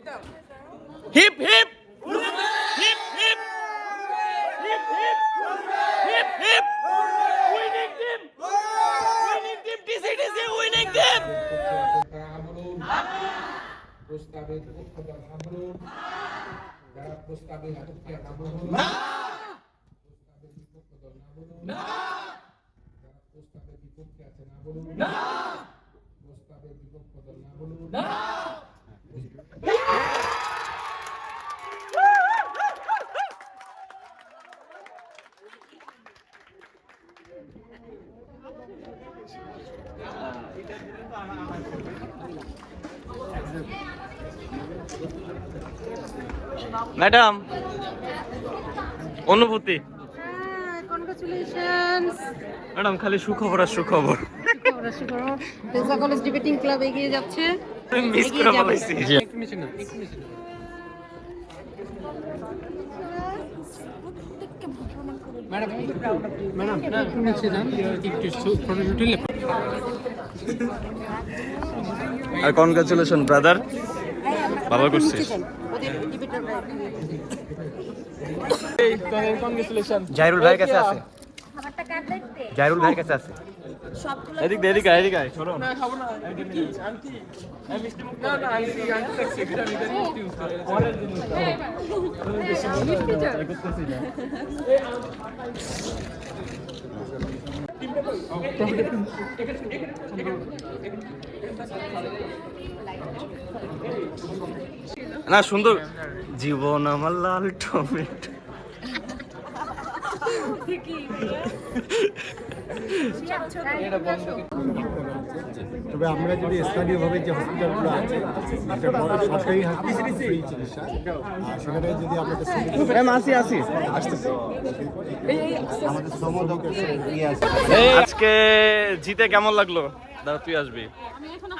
Heap hip hip hip hip hip hip hip winning team ডিসিডিসি winning team. প্রস্তাবের পক্ষে না বলুন, যারা প্রস্তাবের পক্ষে না বলুন, প্রস্তাবের বিপক্ষে না বলুন, যারা প্রস্তাবের বিপক্ষে আছে না বলুন, প্রস্তাবের বিপক্ষে না বলুন। ম্যাডাম অনুভূতি? কনগ্রাচুলেশনস ম্যাডাম, খালি সুখবর আর সুখবর। রেজা কলেজ ডিবেটিং ক্লাব এগিয়ে যাচ্ছে। মিস করে ফেলাইছি। আর কনগ্রাচুলেশন ব্রাদার, ভালো করছিস। জাইরুল ভাইয়ের কাছে আছে, জাইরুল ভাইয়ের কাছে আছে। এদিক দে, এদিকে এদিকে আয়, সরো না, খাবো না। আন্টি আমি মিষ্টি মুখ না, আন্টি আন্টি দেখছি এটা আমি মিষ্টি ইউজ করে পরের দিন মিষ্টি চাই করতেছি না। না সুন্দর জীবন আমার লাল টমেটো। তবে আমরা যদি স্থানীয়ভাবে যে হসপিটালগুলো আছে সরকারি হাসপাতাল ফ্রি চিকিৎসা, সেখানে যদি আপনাদের আমাদের শ্রমদকের আজকে জিতে কেমন লাগলো? দাদা তুই আসবি।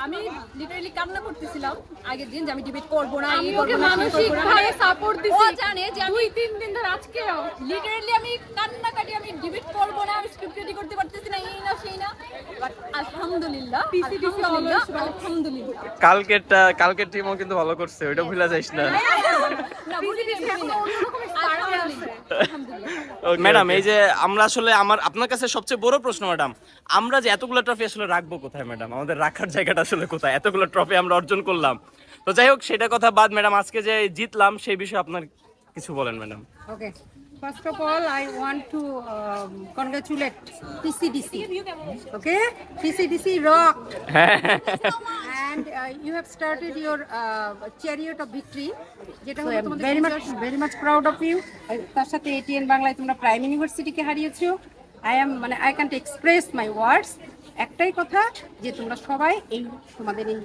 আমি লিটারালি কান্না করতেছিলাম আগের দিন যে আমি ডিবেট করব না, আমি ওকে মানসিকভাবে সাপোর্ট দিছি। ও জানে যে আমি 2-3 দিন ধরে আজকেও লিটারালি আমি কান্না কাটি, আমি ডিবেট করব না, আমি স্ক্রিপ্ট রেডি করতে পারতেছি না, এই না সেই না, বাট আলহামদুলিল্লাহ আলহামদুলিল্লাহ কালকের টিমও কিন্তু ভালো করছে, ওইটা ভুলা যাইস না। না বুঝিনি ম্যাডাম, এই যে আমরা আসলে আপনার কাছে সবচেয়ে বড় প্রশ্ন ম্যাডাম, আমরা যে এতগুলো ট্রফি আসলে রাখবো কোথায় ম্যাডাম? আমাদের রাখার জায়গাটা আসলে কোথায়? এতগুলো ট্রফি আমরা অর্জন করলাম, তো যাই হোক সেটা কথা বাদ। ম্যাডাম আজকে যে জিতলাম সেই বিষয়ে আপনার কিছু বলেন madam. Okay, first of all I want to congratulate TCDC. Okay, TCDC rocked. And you have started your chariot of victory, যেটা হলো তোমাদের very much proud of you. তার সাথে ATN বাংলায় তোমরা prime ইউনিভার্সিটিকে হারিয়েছো। I can't express my words. একটাই কথা যে তোমরা সবাই এই তোমাদের এই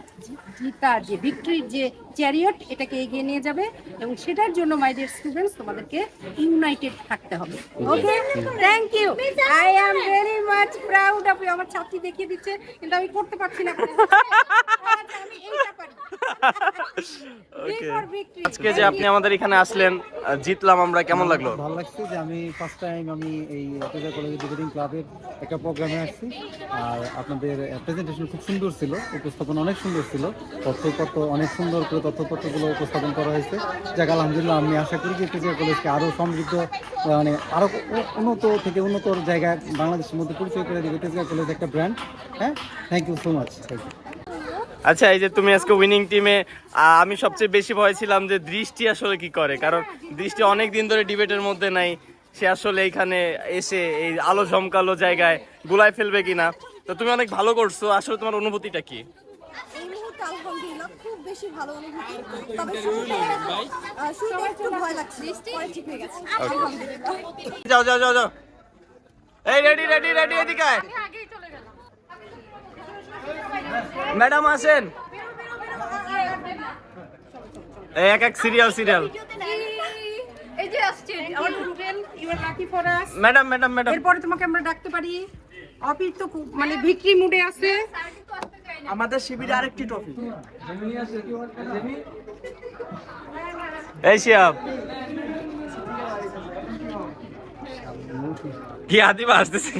জিতার যে ভিক্টরির যে চ্যারিয়ট, এটাকে এগিয়ে নিয়ে যাবে এবং সেটার জন্য মাই ডিয়ার স্টুডেন্টস তোমাদেরকে ইউনাইটেড থাকতে হবে। Okay, thank you, I am very much proud of you. আমার ছাত্রী দেখিয়ে দিচ্ছে কিন্তু আমি করতে পারছি না, আমি এইটা পারি। আজকে যে আপনি আমাদের এখানে আসলেন, জিতলাম আমরা, কেমন লাগলো? ভালো লাগছে যে আমি ফার্স্ট টাইম আমি এই রেজা কলেজ ডিবেটিং ক্লাবের একটা প্রোগ্রামে আসছি। আর আপনাদের প্রেজেন্টেশন খুব সুন্দর ছিল, উপস্থাপন অনেক সুন্দর ছিল, তথ্যপত্র অনেক সুন্দর করে তথ্যপত্রগুলো উপস্থাপন করা হয়েছে। যাক আলহামদুলিল্লাহ, আমি আশা করি যে রেজা কলেজকে আরও সমৃদ্ধ, মানে আরও উন্নত থেকে উন্নতর জায়গায় বাংলাদেশের মধ্যে পরিচয় করে দেবে রেজা কলেজ একটা ব্র্যান্ড। হ্যাঁ, থ্যাংক ইউ সো মাচ। আচ্ছা, এই যে তুমি আজকে উইনিং টিমে, আমি সবচেয়ে বেশি ভয় ছিলাম যে দৃষ্টি আসলে কি করে, কারণ দৃষ্টি অনেক দিন ধরে ডিবেটের মধ্যে নাই, সে আসলে এখানে এসে এই আলো ঝমকালো জায়গায় গুলায় ফেলবে কিনা। তো তুমি অনেক ভালো করছো, আসলে তোমার অনুভূতিটা কি? এই মুহূর্তে আলহামদুলিল্লাহ খুব বেশি ভালো অনুভূতি, তবে শুরুতে একটু ভয় লাগছে, পরে ঠিক হয়ে গেছে আলহামদুলিল্লাহ। যাও যাও যাও যাও, এই রেডি রেডি রেডি, এদিকে আয়। ম্যাডাম আসেন, এক এক সিরিয়াল এই যে আসছে আমার student, you are lucky for us. Madam madam madam, এরপরে তোমাকে আমরা ডাকতে পারি। অপির তো মানে ভিক্টরি মুডে আছে। আমাদের শিবিরে আরেকটি ট্রফি। এই শিয়াব কি আদিবা আসতেছে?